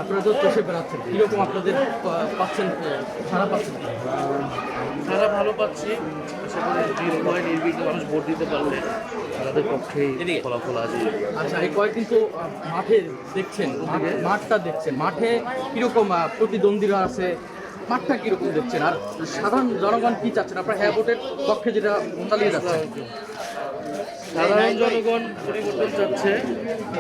আপনারা তো চষে বেড়াচ্ছেন, কীরকম আপনাদের পাচ্ছেন, সারা পাচ্ছেন? সারা ভালো পাচ্ছি। আশা করি নির্ভয় নির্বিঘ্নে মানুষ ভোট দিতে পারলে আমাদের পক্ষেই ফলাফল আসবে। আচ্ছা, এই কয়েকদিন তো মাঠে দেখছেন, মাঠটা দেখছেন, মাঠে কীরকম প্রতিদ্বন্দ্বীরা আছে, মাঠটা কীরকম দেখছেন, আর সাধারণ জনগণ কী চাচ্ছেন? আপনার হ্যাঁ ভোটের পক্ষে যেটা চালিয়ে যাচ্ছেন। সাধারণ জনগণ পরিবর্তন চাচ্ছে,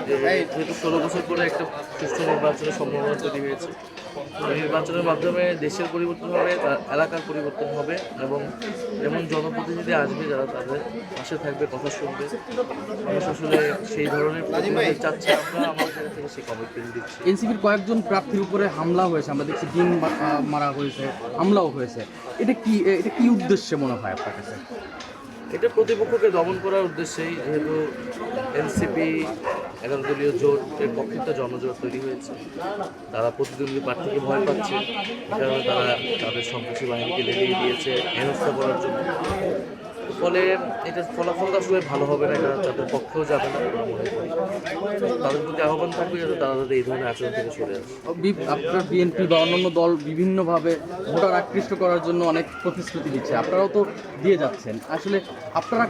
যেহেতু 16 বছর পরে একটা সুষ্ঠু নির্বাচনের সম্ভাবনা তৈরি হয়েছে। এই নির্বাচনের মাধ্যমে দেশের পরিবর্তন হবে, এলাকার পরিবর্তন হবে, এবং এমন জনপ্রতিনিধি আসবে যারা তাদের পাশে থাকবে, কথা শুনবে। মানুষ আসলে সেই ধরনের প্রতিনিধি চাচ্ছে, আমরা আমাদের জায়গা থেকে সেই কমিটমেন্ট দিচ্ছি। এনসিপির কয়েকজন প্রার্থীর উপরে হামলা হয়েছে, আমরা দেখছি ডিম মারা হয়েছে, হামলাও হয়েছে। এটা কি উদ্দেশ্যে মনে হয় আপনার কাছে? এটা প্রতিপক্ষকে দমন করার উদ্দেশ্যেই, যেহেতু এনসিপি 11 দলীয় জোটের পক্ষে একটা জনজোট তৈরি হয়েছে, তারা প্রতিদ্বন্দ্বী প্রার্থীকে ভয় পাচ্ছে, এ কারণে তারা তাদের সন্ত্রাসী বাহিনীকে লেলিয়ে দিয়েছে হেনস্থা করার জন্য। ফলে এটার ফলাফল আসলে ভালো হবে না, এটা তাদের পক্ষেও যাবে না আমরা মনে করি। তাদের প্রতি আহ্বান থাকবে যাতে তারা যাতে এই ধরনের আচরণ থেকে সরে আসে। আপনার বিএনপি বা অন্যান্য দল বিভিন্নভাবে ভোটার আকৃষ্ট করার জন্য অনেক প্রতিশ্রুতি দিচ্ছে, আপনারাও তো দিয়ে যাচ্ছেন। আসলে আপনারা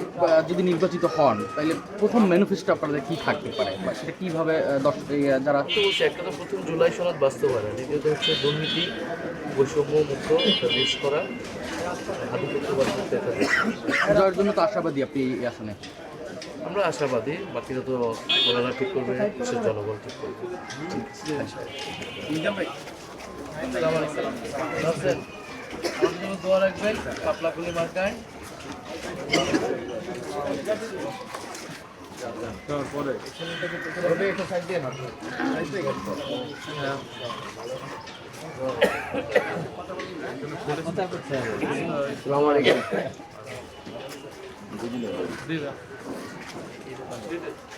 যদি নির্বাচিত হন, তাহলে প্রথম ম্যানিফেস্টো আপনাদের কী থাকতে পারে, বা সেটা কীভাবে যারা তো বলছি, একটা তো প্রথম জুলাই সনদ বাস্তবায়ন, দ্বিতীয়ত হচ্ছে দুর্নীতি বৈষম্য মুক্ত একটা দেশ করা, আধিপত্যবাদ মুক্ত একটা দেশ। জয়ের জন্য তো আশাবাদী আপনি এই আসনে? আমরা আশাবাদী, বাকিরা তো ওনারা ঠিক করবে, দেশের জনগণ ঠিক করবে। আমার জন্য দোয়া রাখবেন, পাপলাকুলি মার্কায়।